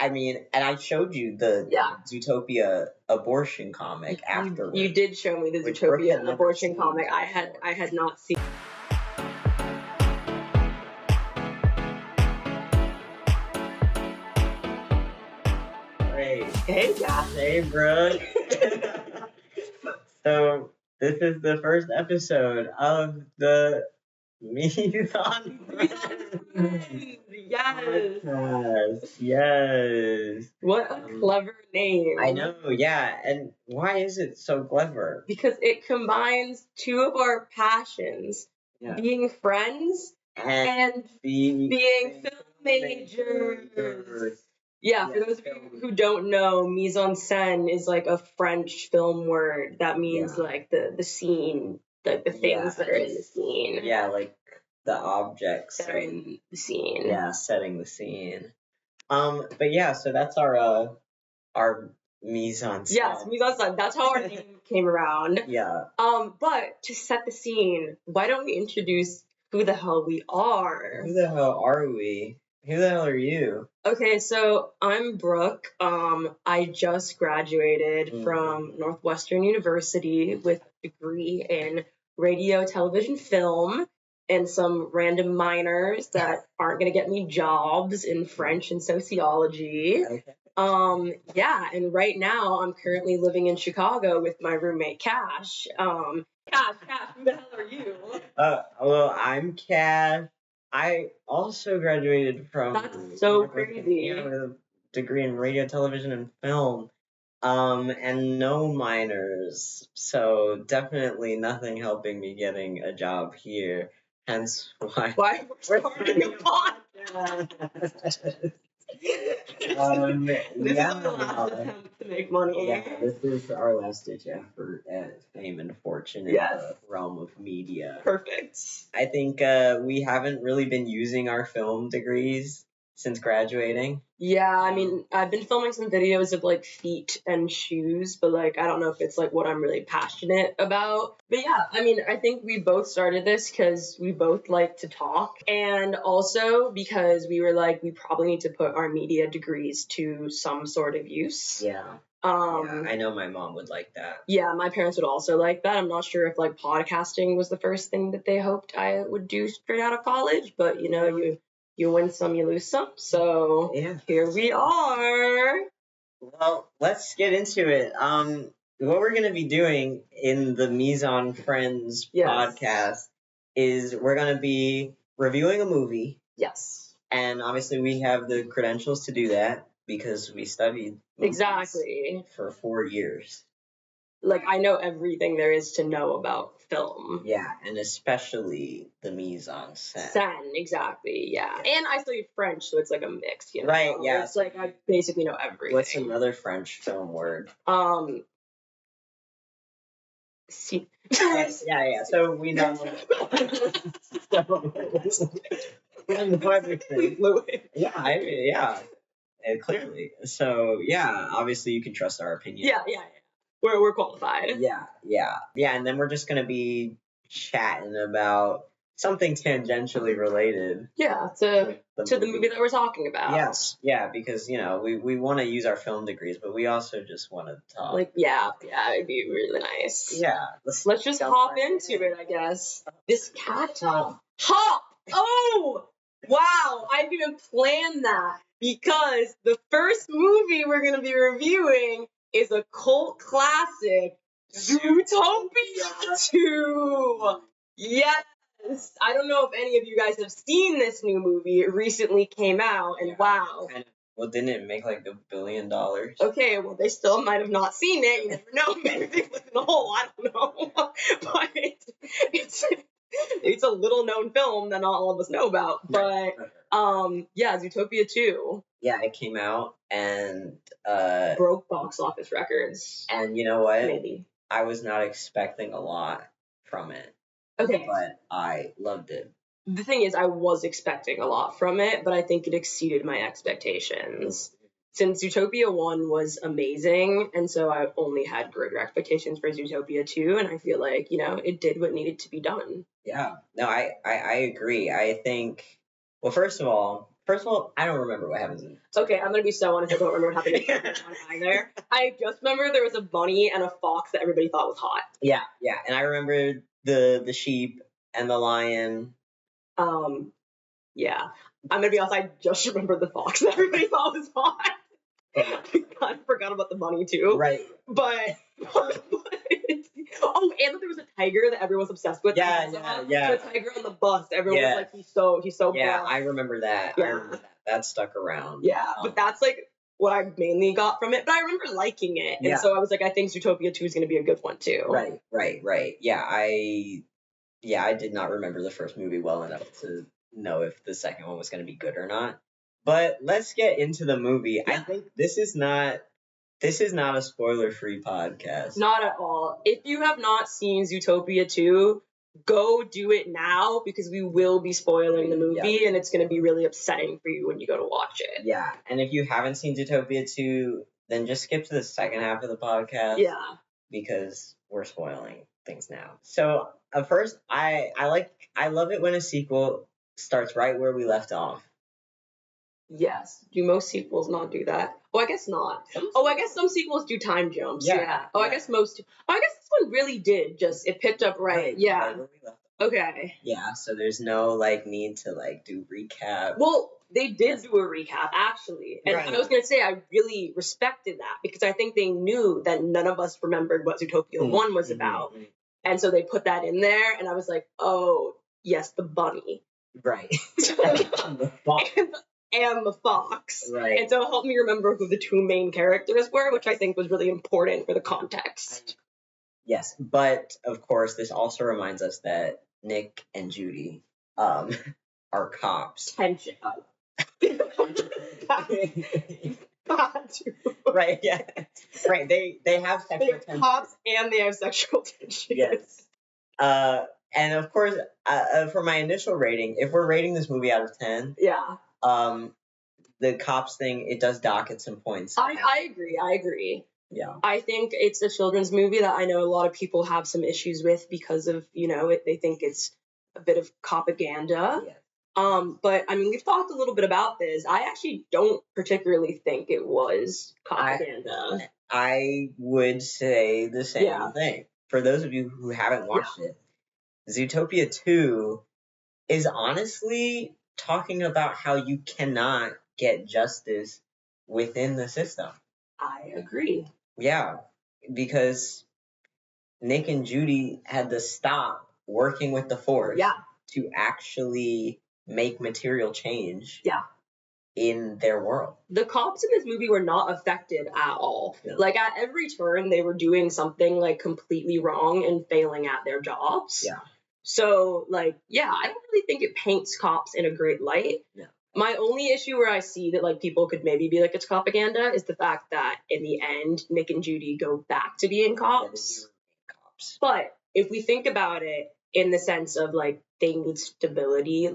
I mean, and I showed you the Zootopia abortion comic afterwards. You did show me the Zootopia abortion comic. I had not seen. Hey, guys. Hey, bro. So, this is the first episode of the Mise-En-Friends. Yes. Yes. What a clever name. I know, yeah. And why is it so clever? Because it combines two of our passions, being friends and being film majors. Yeah, for those of you who don't know, mise-en-scène is like a French film word that means like the scene, like the things that are in the scene. Yeah, like the objects that are in the scene. Yeah, setting the scene. But yeah, so that's our mise-en-scène. Yes, mise-en-scène. That's how our name came around. Yeah. But to set the scene, why don't we introduce who the hell we are? Who the hell are we? Who the hell are you? Okay, so I'm Brooke. I just graduated from Northwestern University with a degree in radio, television, film, and some random minors that aren't going to get me jobs in French and sociology. Okay. And right now I'm currently living in Chicago with my roommate Cash. Cash, who the hell are you? Well, I'm Cash. I also graduated from... That's so crazy. With a degree in radio, television, and film. And no minors. So definitely nothing helping me getting a job here. Hence why we're starting a podcast. This is our last attempt to make money. Yeah, this is our last ditch effort at fame and fortune in the realm of media. Perfect. I think we haven't really been using our film degrees since graduating. Yeah, I mean, I've been filming some videos of like feet and shoes, but like I don't know if it's like what I'm really passionate about. But yeah, I mean, I think we both started this because we both like to talk, and also because we were like, we probably need to put our media degrees to some sort of use. Yeah. I know my mom would like that. Yeah, my parents would also like that. I'm not sure if like podcasting was the first thing that they hoped I would do straight out of college, but you know, you win some, you lose some. So here we are. Well, let's get into it. What we're going to be doing in the Mise-En-Friends podcast is we're going to be reviewing a movie. Yes. And obviously we have the credentials to do that because we studied movies for 4 years. Like, I know everything there is to know about film. Yeah, and especially the mise-en-scène. Scène, exactly, yeah. And I studied French, so it's like a mix, you know? Right, yeah. It's like I basically know everything. What's another French film word? Yeah. So we know. Yeah. Clearly. So, yeah, obviously you can trust our opinion. Yeah. We're qualified. Yeah. And then we're just going to be chatting about something tangentially related. Yeah, to the movie that we're talking about. Yes, yeah, because, you know, we want to use our film degrees, but we also just want to talk. Like, yeah, it'd be really nice. Yeah. Let's just hop into it, I guess. This cat hop! Oh! Wow, I didn't even plan that, because the first movie we're going to be reviewing is a cult classic, Zootopia 2. Yes. I don't know if any of you guys have seen this new movie. It recently came out, and wow. Well, didn't it make like $1 billion? Okay, well, they still might have not seen it. You never know. Maybe they live in a hole. I don't know. But it's a little known film that not all of us know about. But Zootopia 2. Yeah, it came out and broke box office records. And you know what? Maybe. I was not expecting a lot from it. Okay. But I loved it. The thing is, I was expecting a lot from it, but I think it exceeded my expectations. Since Zootopia 1 was amazing, and so I only had greater expectations for Zootopia 2, and I feel like, you know, it did what needed to be done. Yeah. No, I agree. I think, well, first of all, First of all, I don't remember what happens in Okay, I'm gonna be so honest. I don't remember what happened in Ep1 either. I just remember there was a bunny and a fox that everybody thought was hot. Yeah, and I remember the sheep and the lion. Yeah. I'm gonna be honest. I just remember the fox that everybody thought was hot. I kind of forgot about the bunny too. Right. But oh, and there was a tiger that everyone was obsessed with. Yeah. The tiger on the bus. Everyone was like, he's so Yeah, blessed. I remember that. Yeah. I remember that. That stuck around. Yeah, but that's like what I mainly got from it. But I remember liking it, and so I was like, I think Zootopia 2 is going to be a good one too. Right. Yeah, I did not remember the first movie well enough to know if the second one was going to be good or not. But let's get into the movie. Yeah. I think this is not a spoiler-free podcast. Not at all. If you have not seen Zootopia 2, go do it now because we will be spoiling the movie and it's going to be really upsetting for you when you go to watch it. Yeah, and if you haven't seen Zootopia 2, then just skip to the second half of the podcast. Yeah. Because we're spoiling things now. So, first, I love it when a sequel starts right where we left off. Yes. Do most sequels not do that? Oh, I guess not. I guess some sequels do time jumps. Yeah. I guess most. I guess this one really did. Just it picked up right. Yeah. Right where we left off. Okay. Yeah. So there's no need to do recap. Well, they did do a recap actually, and I was gonna say I really respected that because I think they knew that none of us remembered what Zootopia 1 was about, and so they put that in there, and I was like, oh yes, the bunny. Right. And the fox. Right. And so it helped me remember who the two main characters were, which I think was really important for the context. Yes, but of course, this also reminds us that Nick and Judy are cops. Tension. Right, yeah. Right, they have sexual tension. Cops and they have sexual tension. Yes. And of course, for my initial rating, if we're rating this movie out of 10, the cops thing, it does dock at some points. I agree. Yeah. I think it's a children's movie that I know a lot of people have some issues with because of, they think it's a bit of propaganda. Yeah. But I mean, we've talked a little bit about this. I actually don't particularly think it was propaganda. I would say the same thing. For those of you who haven't watched it, Zootopia 2 is honestly talking about how you cannot get justice within the system. I agree. Yeah, because Nick and Judy had to stop working with the Force to actually make material change in their world. The cops in this movie were not affected at all. No. Like, at every turn, they were doing something, completely wrong and failing at their jobs. Yeah. So, I don't really think it paints cops in a great light. No. My only issue where I see that, people could maybe be like, it's propaganda is the fact that, in the end, Nick and Judy go back to being cops. Yeah, cops. But if we think about it in the sense of, they need stability,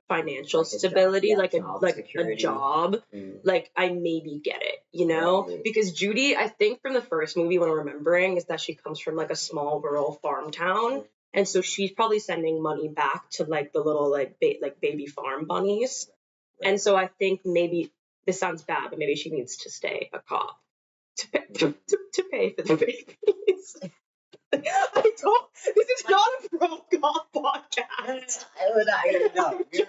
financial stability, a job, I maybe get it, Right. Because Judy, I think from the first movie, what I'm remembering is that she comes from, a small rural farm town. And so she's probably sending money back to the little baby farm bunnies. Right. And so I think maybe this sounds bad, but maybe she needs to stay a cop to pay for the babies. This is not a pro-cop podcast. No, you're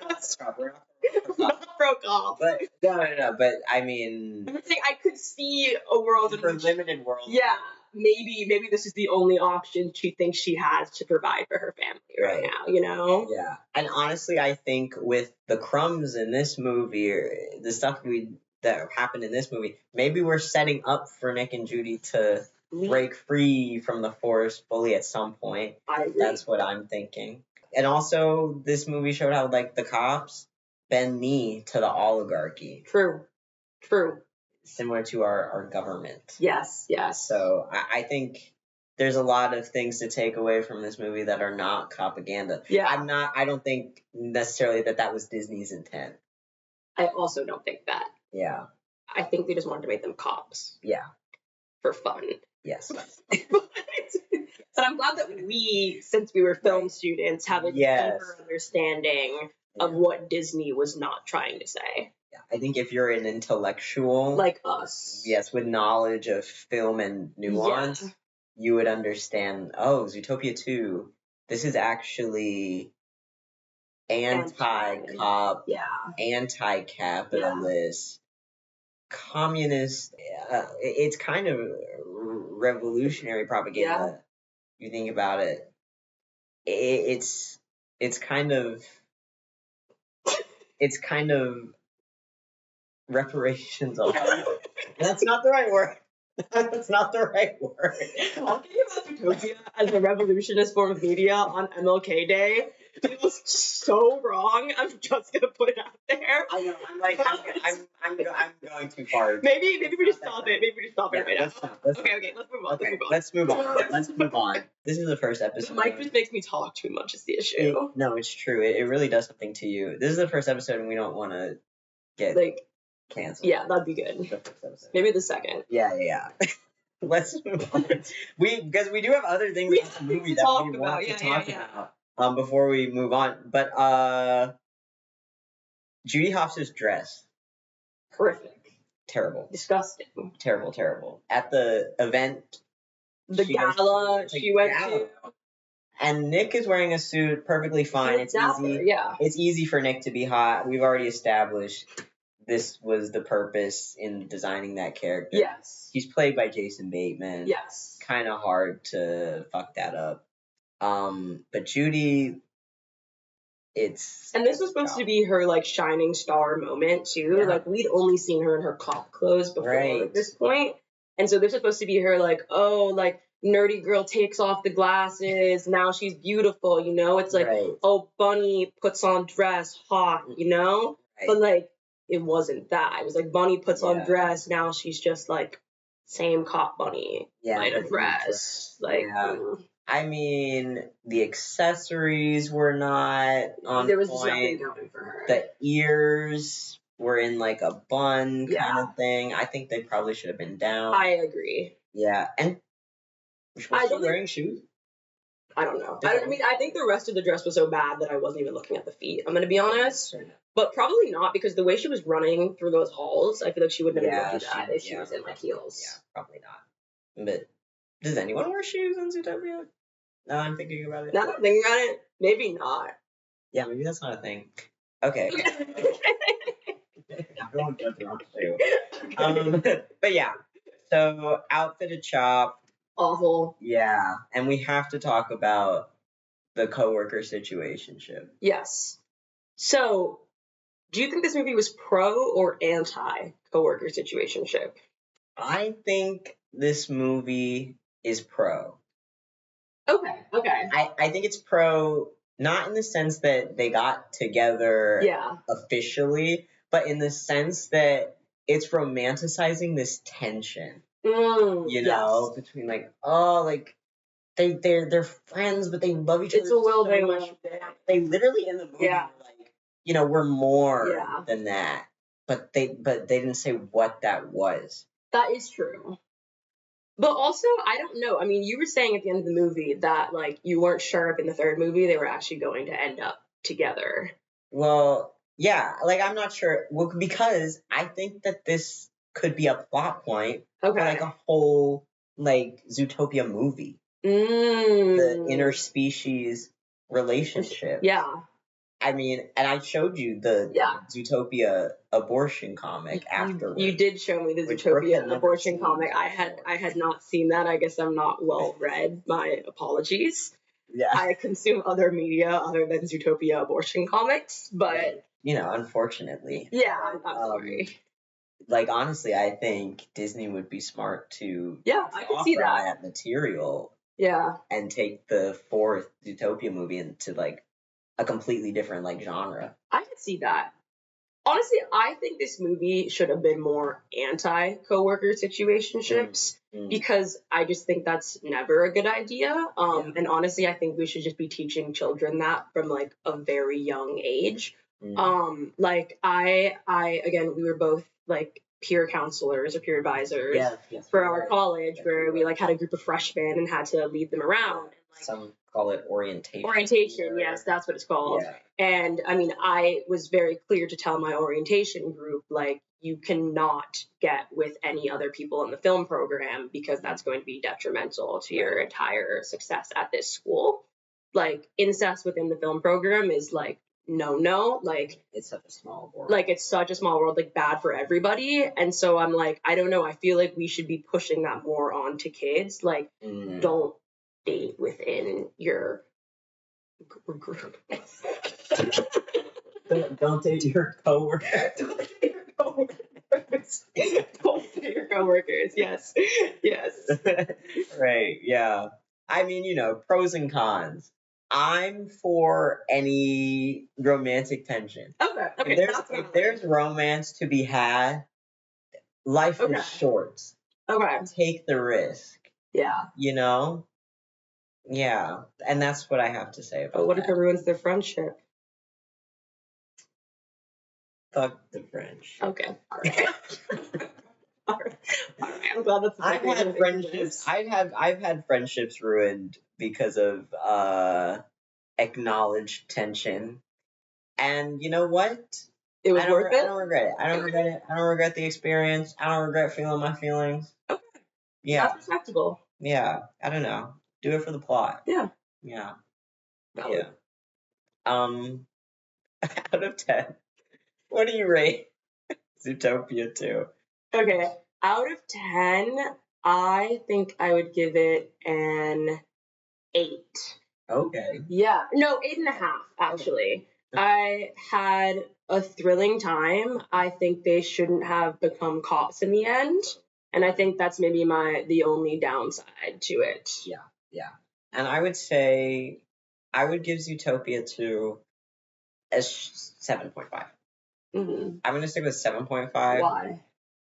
not pro-cop. But no. But I mean, I'm saying I could see a world in which, limited world. Yeah. Maybe this is the only option she thinks she has to provide for her family right now, Yeah. And honestly, I think with the crumbs in this movie, or the stuff that happened in this movie, maybe we're setting up for Nick and Judy to break free from the Force fully at some point. I agree. That's what I'm thinking. And also, this movie showed how, the cops bend knee to the oligarchy. True. Similar to our government. Yes. So I think there's a lot of things to take away from this movie that are not propaganda. Yeah. I don't think necessarily that was Disney's intent. I also don't think that. Yeah. I think they just wanted to make them cops. Yeah. For fun. Yes. But I'm glad that we, since we were film students, have a deeper understanding of what Disney was not trying to say. Yeah, I think if you're an intellectual, like us, yes, with knowledge of film and nuance, you would understand, oh, Zootopia 2, this is actually anti-cop, anti-capitalist, communist. It's kind of revolutionary propaganda. You think about it. It's kind of reparations. That's not the right word. That's not the right word. Talking about Zootopia as a revolutionist form of media on MLK Day, it was so wrong. I'm just gonna put it out there. I know. I'm going too far. Maybe we just stop it. Maybe we just stop it right now. Okay. Let's move on. Let's move on. This is the first episode. Mike just makes me talk too much. Is the issue? No, it's true. It really does something to you. This is the first episode, and we don't want to get canceled. Yeah, that'd be good. Maybe the second. Yeah. Let's move on. Because we do have other things in the movie that we want to talk about before we move on. But Judy Hopps' dress. Horrific. Terrible. Disgusting. Terrible. At the event. The gala she went to. And Nick is wearing a suit perfectly fine. It's easy. Yeah. It's easy for Nick to be hot. We've already established this was the purpose in designing that character. Yes. He's played by Jason Bateman. Yes. Kind of hard to fuck that up. But Judy, and this was supposed to be her shining star moment too. Yeah. We'd only seen her in her cop clothes before at this point. And so this was supposed to be her nerdy girl takes off the glasses, now she's beautiful, It's oh, Bunny puts on dress, hot, Right. But it wasn't that. It was Bunny puts on dress, now she's just same cop Bunny. A dress. I mean, the accessories were not on there was point. Just nothing going for her. The ears were in a bun kind of thing. I think they probably should have been down. I agree. Yeah, and was she wearing shoes? I don't know. I think the rest of the dress was so bad that I wasn't even looking at the feet. I'm gonna be honest, but probably not, because the way she was running through those halls, I feel like she wouldn't have been able to do that if she was in heels. Yeah, probably not. But does anyone wear shoes in Zootopia? No, I'm thinking about it. Now that I'm thinking about it, maybe not. Yeah, maybe that's not a thing. Okay. Everyone gets the wrong shoe. But yeah. So outfitted chop. Awful. Yeah, and we have to talk about the coworker situationship. Yes. So, do you think this movie was pro or anti coworker situationship? I think this movie is pro. Okay. I think it's pro, not in the sense that they got together officially, but in the sense that it's romanticizing this tension. Between they're friends, but they love each other. It's a will so much. They literally in the movie were we're more than that. But they didn't say what that was. That is true. But also, I don't know. I mean, you were saying at the end of the movie that you weren't sure if in the third movie they were actually going to end up together. Well, yeah, I'm not sure. Well, because I think that this could be a plot point for a whole Zootopia movie. The interspecies relationship. Yeah. I mean, and I showed you the Zootopia abortion comic afterwards. You did show me the Zootopia abortion comic. I had not seen that. I guess I'm not well read. My apologies. Yeah. I consume other media other than Zootopia abortion comics, but unfortunately. Yeah, I'm sorry. Honestly, I think Disney would be smart to I can see that material. Yeah. And take the fourth Zootopia movie into a completely different genre. I can see that. Honestly, I think this movie should have been more anti-coworker situationships because I just think that's never a good idea. And honestly, I think we should just be teaching children that from a very young age. I again, we were both peer counselors or peer advisors for our college, where we had a group of freshmen and had to lead them around. Some call it orientation. Orientation, yes, that's what it's called. Yeah. And I mean, I was very clear to tell my orientation group, like, you cannot get with any other people in the film program because that's going to be detrimental to your entire success at this school. Like, incest within the film program is like, no, like, It's such a small world. like, it's such a small world, like, bad for everybody. And so I'm like, I don't know, I feel like we should be pushing that more on to kids. Like, don't date within your group. Don't date your coworkers. Don't date your coworkers. Don't date your coworkers. Yes. Right. Yeah. I mean, you know, pros and cons. I'm for any romantic tension. Okay. If there's romance to be had, life is short. Okay. Take the risk. Yeah. You know? Yeah. And that's what I have to say about But what that. if it ruins their friendship? Fuck the French. Okay. All right. All right. I'm glad that's. I've had friendships. I've had friendships ruined because of acknowledged tension, and you know what? It was worth it. I don't regret it. I don't regret the experience. I don't regret feeling my feelings. Okay. Yeah. That's respectable. Yeah. I don't know. Do it for the plot. Yeah. Yeah. Valid. Yeah. Out of 10, what do you rate Zootopia 2? Okay. Out of 10, I think I would give it an 8. Okay. Yeah. No, 8.5, actually. I had a thrilling time. I think they shouldn't have become cops in the end. And I think that's maybe the only downside to it. Yeah. And I would say I would give Zootopia 2 as 7.5. Mm-hmm. I'm going to stick with 7.5. Why?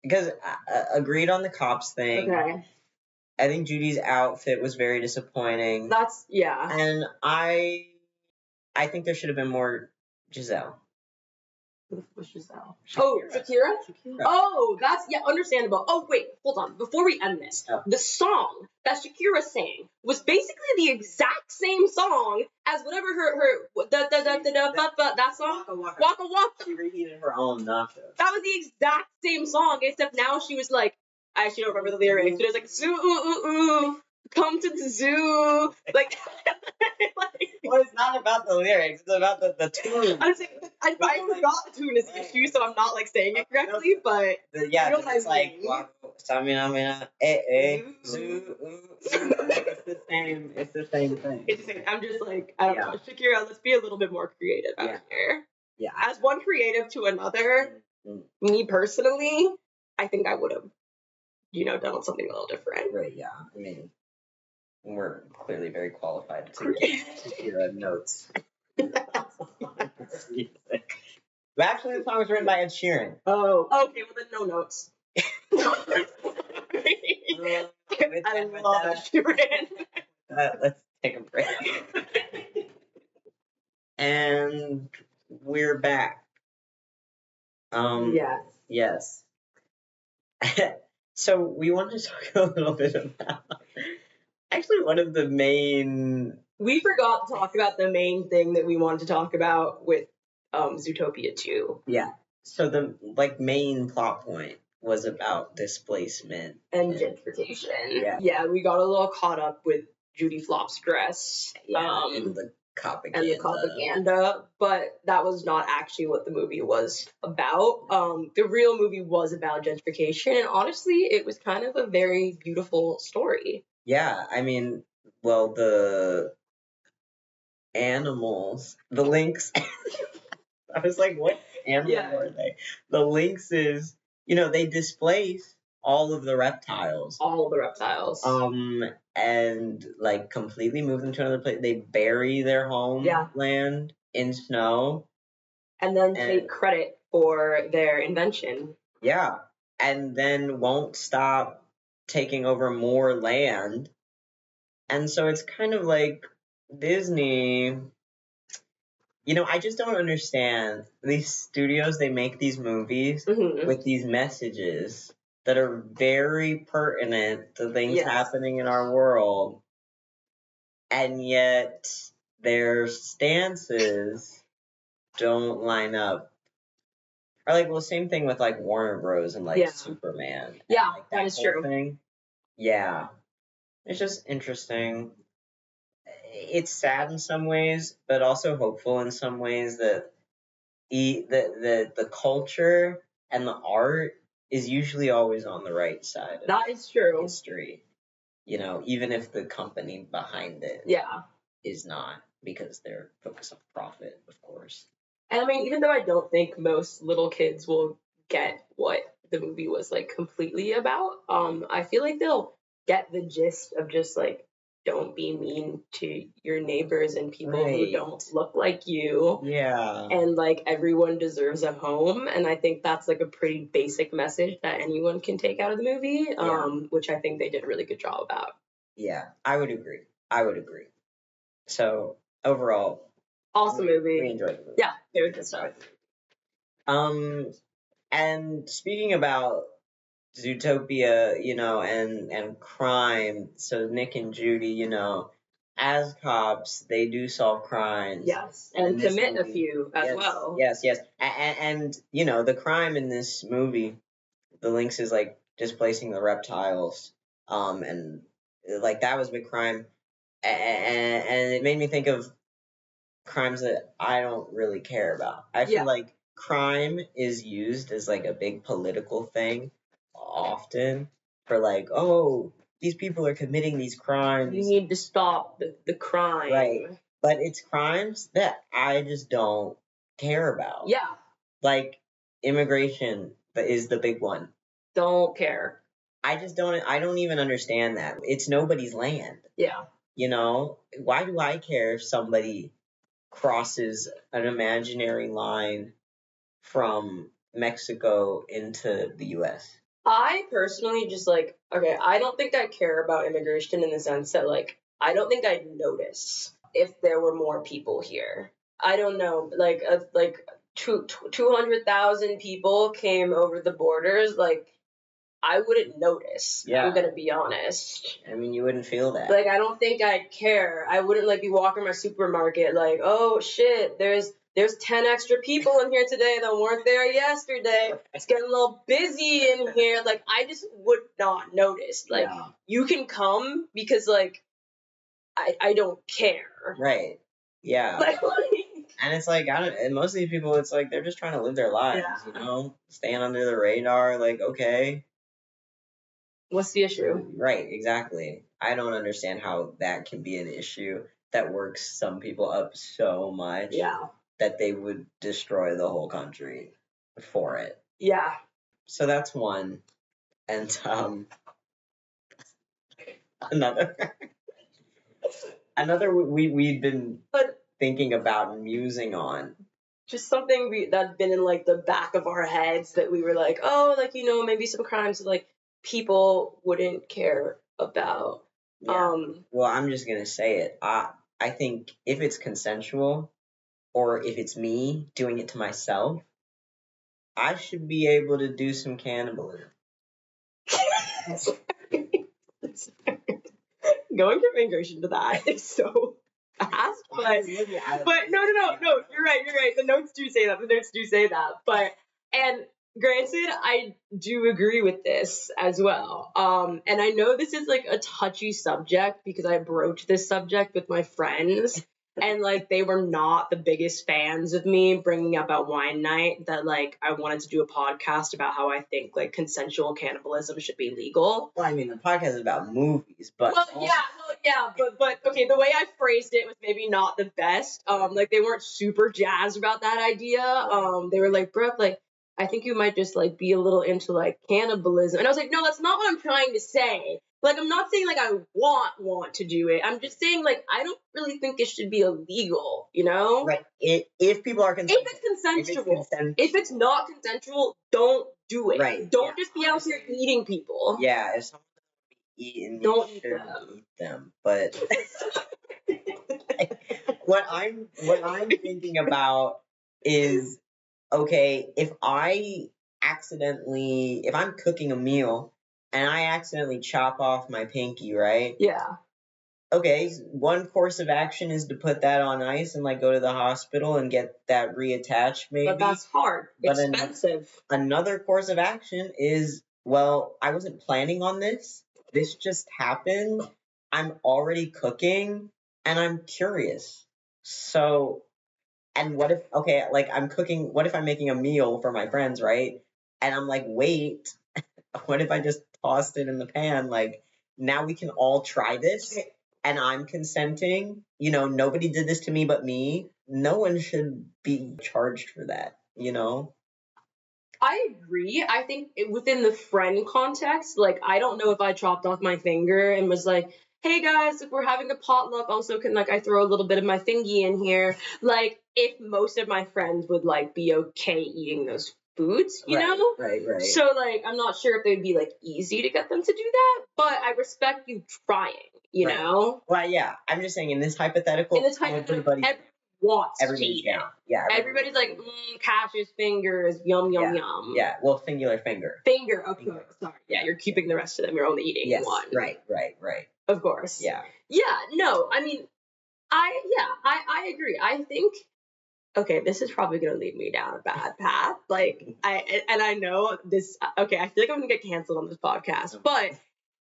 Because agreed on the cops thing. Okay. I think Judy's outfit was very disappointing. Yeah. And I think there should have been more Giselle. What's Giselle? Oh, Shakira? Oh, that's, understandable. Oh, wait, hold on. Before we end this, the song that Shakira sang was basically the exact same song as whatever that song. Waka Waka. She reheated her own nachos. That was the exact same song, except now she was like, I actually don't remember the lyrics, but it was like, zoo, come to the zoo. Like, well, it's not about the lyrics, it's about the tune. I'm saying, I forgot the tune is the issue, so I'm not like saying it correctly, but it's like Stamina, zoo. It's the same thing. It's the same. I'm just like, I don't know, Shakira, let's be a little bit more creative out here. Yeah. As one creative to another, me personally, I think I would have, done something a little different. Right. Yeah. I mean, we're clearly very qualified to get notes. But actually, the song was written by Ed Sheeran. Oh, okay. Well, then no notes. I love Ed Sheeran. Let's take a break. And we're back. Yes. So we wanted to talk a little bit about actually one of the main. We forgot to talk about the main thing that we wanted to talk about with Zootopia 2. Yeah. So the main plot point was about displacement and gentrification. Yeah, we got a little caught up with Judy Flop's dress. And the propaganda. But that was not actually what the movie was about. The real movie was about gentrification, and honestly, it was kind of a very beautiful story. Yeah, I mean, well, the animals, the lynx. I was like, what animal are they? The lynx is, they displace all of the reptiles. And completely move them to another place. They bury their homeland in snow. And then take credit for their invention. Yeah. And then won't stop taking over more land. And so it's kind of like Disney. I just don't understand. These studios, they make these movies with these messages that are very pertinent to things happening in our world. and yet their stances don't line up. Or like, well, same thing with like Warner Bros. And like Superman. And, Yeah, like, that is whole true. thing. Yeah, it's just interesting. It's sad in some ways, but also hopeful in some ways that the culture and the art is usually always on the right side of That is true. history. You know, even if the company behind it is not, because they're focused on profit, of course. And I mean, even though I don't think most little kids will get what the movie was like completely about, I feel like they'll get the gist of just like don't be mean to your neighbors and people who don't look like you. Yeah. And like everyone deserves a home. And I think that's like a pretty basic message that anyone can take out of the movie, which I think they did a really good job about. Yeah, I would agree. So overall, awesome movie. We enjoyed the movie. Yeah, it was good stuff. And speaking about Zootopia, you know, and crime, so Nick and Judy, you know, as cops, they do solve crimes. Yes, and commit a few as well. Yes. And you know, the crime in this movie, the Lynx is like displacing the reptiles, and like that was a big crime, and it made me think of crimes that I don't really care about. I feel like crime is used as like a big political thing often for like, oh, these people are committing these crimes. You need to stop the crime. Right. But it's crimes that I just don't care about. Yeah. Like immigration is the big one. Don't care. I don't even understand that. It's nobody's land. Yeah. You know, why do I care if somebody crosses an imaginary line from Mexico into the US? I personally just like, okay, I don't think I care about immigration in the sense that like, I don't think I'd notice if there were more people here. I don't know, like 200,000 people came over the borders, like I wouldn't notice. Yeah. I'm gonna be honest. I mean, you wouldn't feel that. Like, I don't think I'd care. I wouldn't like be walking my supermarket like, oh shit, there's 10 extra people in here today that weren't there yesterday. It's getting a little busy in here. Like, I just would not notice. Like, you can come because like I don't care. Right. Yeah. And it's like, and most of these people, it's like they're just trying to live their lives, you know, staying under the radar. Like, okay, what's the issue? Right, exactly. I don't understand how that can be an issue that works some people up so much that they would destroy the whole country for it. Yeah. So that's one. And another we'd been thinking about and musing on. Just something that's been in like the back of our heads that we were like, oh, like, you know, maybe some crimes like people wouldn't care about. Yeah. Well, I'm just gonna say it. I think if it's consensual, or if it's me doing it to myself, I should be able to do some cannibalism. Going from immigration to that is so fast, but no, you're right. The notes do say that. But, and granted, I do agree with this as well. And I know this is like a touchy subject because I broached this subject with my friends. And like they were not the biggest fans of me bringing up at wine night that like I wanted to do a podcast about how I think like consensual cannibalism should be legal. Well, I mean the podcast is about movies, but but okay, the way I phrased it was maybe not the best. Like they weren't super jazzed about that idea. They were like, Brooke, like I think you might just like be a little into like cannibalism, and I was like, no, that's not what I'm trying to say. Like, I'm not saying, like, I want to do it. I'm just saying, like, I don't really think it should be illegal, you know? Right. If people are consensual. If it's consensual. If it's not consensual, don't do it. Right. Don't just be out here eating people. Yeah, if someone's eating, don't eat them. But what I'm thinking about is, okay, if I'm cooking a meal and I accidentally chop off my pinky, right? Yeah. Okay, one course of action is to put that on ice and like go to the hospital and get that reattached, maybe. But that's hard. But Expensive. another course of action is, well, I wasn't planning on this. This just happened. I'm already cooking and I'm curious. So, and what if, okay, like I'm cooking, what if I'm making a meal for my friends, right? And I'm like, wait, what if I just tossed it in the pan? Like, now we can all try this. Okay. And I'm consenting. You know, nobody did this to me but me. No one should be charged for that, you know? I agree. I think within the friend context, like I don't know if I chopped off my finger and was like, "Hey guys, if we're having a potluck, also can like I throw a little bit of my thingy in here?" Like if most of my friends would like be okay eating those foods, you know? Right. So like I'm not sure if they'd be like easy to get them to do that, but I respect you trying, you Right. know? Well, yeah, I'm just saying in this hypothetical, everybody wants to everybody's eat it. down. Yeah, Everybody's like, Cash's fingers, yum, yum, yum. yeah. Well, singular finger. Finger, okay, Finger. sorry. Yeah, you're keeping the rest of them. You're only eating Yes. one. Right. Of course. Yeah. Yeah, no, I mean, I agree. I think, okay, this is probably going to lead me down a bad path. Like, I know this, okay, I feel like I'm going to get canceled on this podcast, but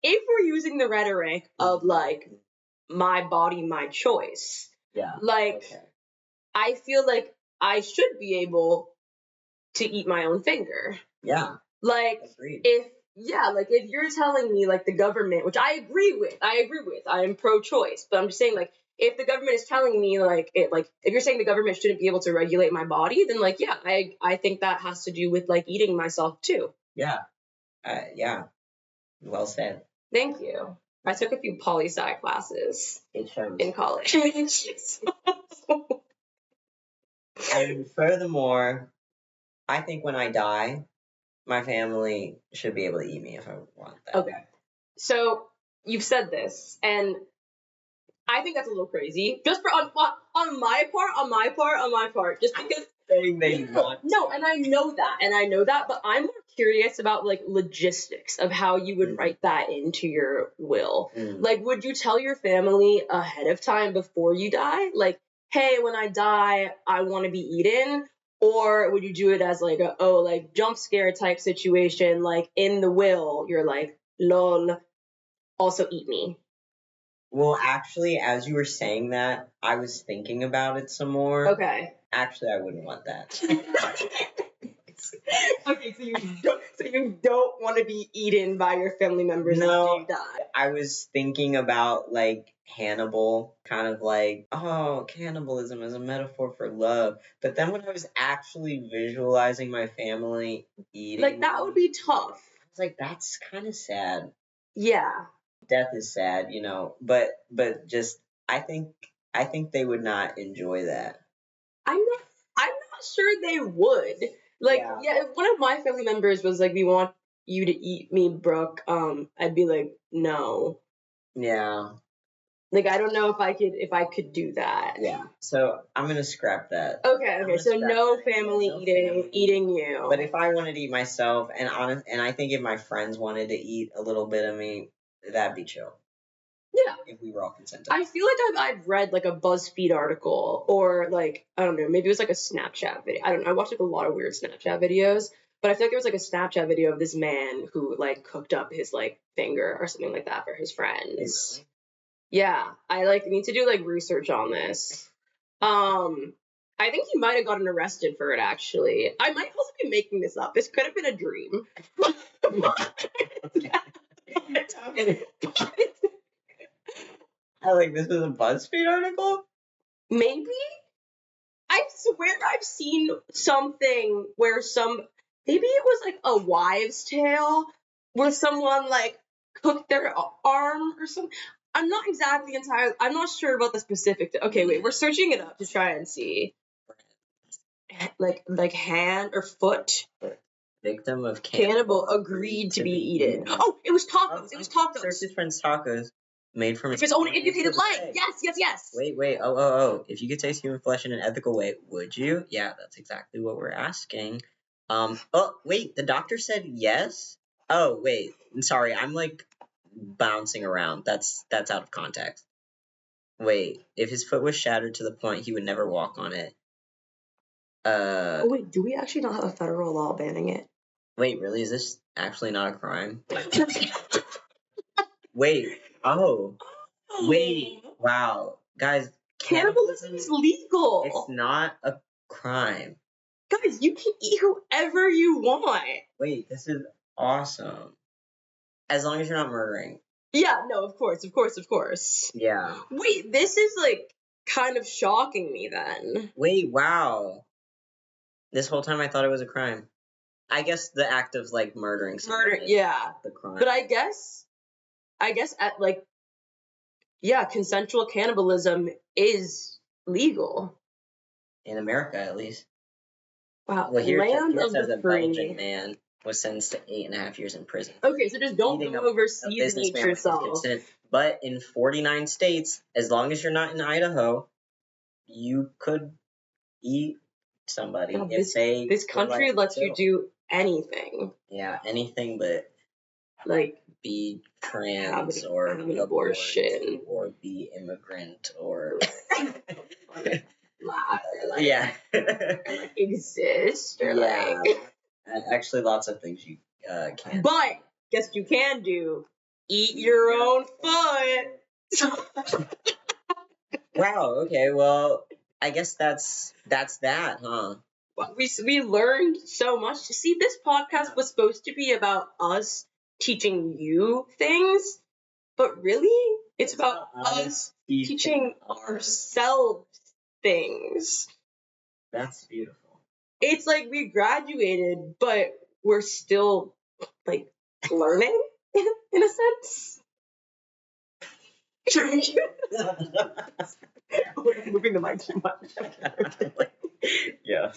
if we're using the rhetoric of, like, my body, my choice, Yeah. like, Okay. I feel like I should be able to eat my own finger. Yeah. Like, Agreed. if you're telling me, like, the government, which I agree with, I am pro-choice, but I'm just saying, like, if the government is telling me, like, if you're saying the government shouldn't be able to regulate my body, then, like, yeah, I think that has to do with, like, eating myself, too. Yeah. Yeah. Well said. Thank you. I took a few poli-sci classes It shows. in college. And furthermore, I think when I die, my family should be able to eat me if I want that. Okay. So you've said this, and I think that's a little crazy. Just for on my part, just because Saying they want. No, and I know that, but I'm more curious about like logistics of how you would write that into your will. Like, would you tell your family ahead of time before you die? Like, hey, when I die, I want to be eaten. Or would you do it as like jump scare type situation? Like in the will, you're like, lol, also eat me. Well, actually, as you were saying that, I was thinking about it some more. Okay. Actually, I wouldn't want that. Okay, so you don't want to be eaten by your family members No, after you die. I was thinking about like Hannibal, kind of like, oh, cannibalism is a metaphor for love. But then when I was actually visualizing my family eating, Like that would be tough. I was like, that's kind of sad. Yeah. Death is sad, you know, but just I think they would not enjoy that. I'm not sure they would. Like, yeah, if one of my family members was like, "We want you to eat me, Brooke," I'd be like, "No." Yeah. Like, I don't know if I could do that. Yeah. So I'm gonna scrap that. Okay. So no family eating you. But if I wanted to eat myself, and I think if my friends wanted to eat a little bit of me, that'd be chill. Yeah. If we were all consenting. I feel like I've read like a BuzzFeed article or like, I don't know, maybe it was like a Snapchat video. I don't know. I watched like a lot of weird Snapchat videos, but I feel like there was like a Snapchat video of this man who like cooked up his like finger or something like that for his friends. Really? Yeah. I like need to do like research on this. I think he might have gotten arrested for it actually. I might also be making this up. This could have been a dream. This was a BuzzFeed article? Maybe? I swear I've seen something where maybe it was like a wives' tale where someone like cooked their arm or something. I'm not sure about the specific. Okay, wait, we're searching it up to try and see. Like hand or foot. Victim of cannibal agreed to be eaten. Oh, it was tacos. It was tacos. Search his friend's tacos. Made from his own educated life. Yes. Wait. Oh. If you could taste human flesh in an ethical way, would you? Yeah, that's exactly what we're asking. Oh, wait, the doctor said yes? Oh, wait. Sorry, I'm like bouncing around. That's out of context. Wait, if his foot was shattered to the point he would never walk on it. Oh wait, do we actually not have a federal law banning it? Wait, really? Is this actually not a crime? Wait. Oh. Wait. Wow. Guys, Cannibalism is legal. It's not a crime. Guys, you can eat whoever you want. Wait, this is awesome. As long as you're not murdering. Yeah, no, of course. Yeah. Wait, this is like kind of shocking me then. Wait, wow. This whole time I thought it was a crime. I guess the act of like murdering somebody. Yeah. The crime. But I guess at like, yeah, consensual cannibalism is legal. In America, at least. Wow. Well, here Land of says the a free. Belgian man was sentenced to 8.5 years in prison. Okay, so just don't go overseas and eat yourself. But in 49 states, as long as you're not in Idaho, you could eat somebody if they. This country lets you do anything. Yeah, anything but like be trans or have an abortion or be immigrant or yeah exist or actually lots of things you can't. But guess what you can do? Eat your own foot. Wow. Okay. Well, I guess that's that, huh? We learned so much. See, this podcast was supposed to be about us teaching you things, but really, it's about us teaching ourselves things. That's beautiful. It's like we graduated, but we're still like learning in a sense. We're moving the mic too much. Yeah.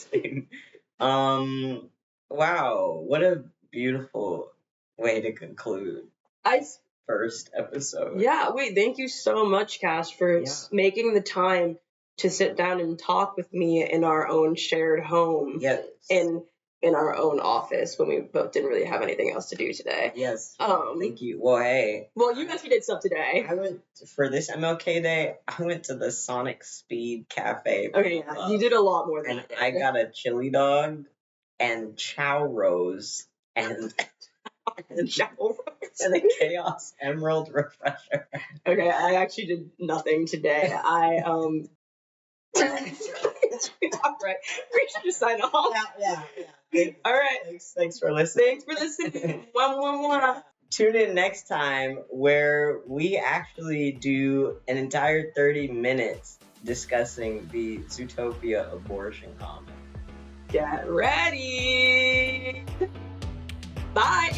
Wow, what a beautiful way to conclude first episode. Yeah, wait, thank you so much, Cass, for making the time to sit down and talk with me in our own shared home. Yes. In our own office when we both didn't really have anything else to do today. Yes. Thank you. Well, hey. Well, you actually did stuff today. I went for this MLK Day. I went to the Sonic Speed Cafe. Okay, yeah, you did a lot more than I got a chili dog and chow rose and chow rose and a Chaos Emerald refresher. Okay, I actually did nothing today. Right. We should just sign off. Yeah. All right. Thanks for listening. Mwah. Tune in next time where we actually do an entire 30 minutes discussing the Zootopia abortion comic. Get ready. Bye.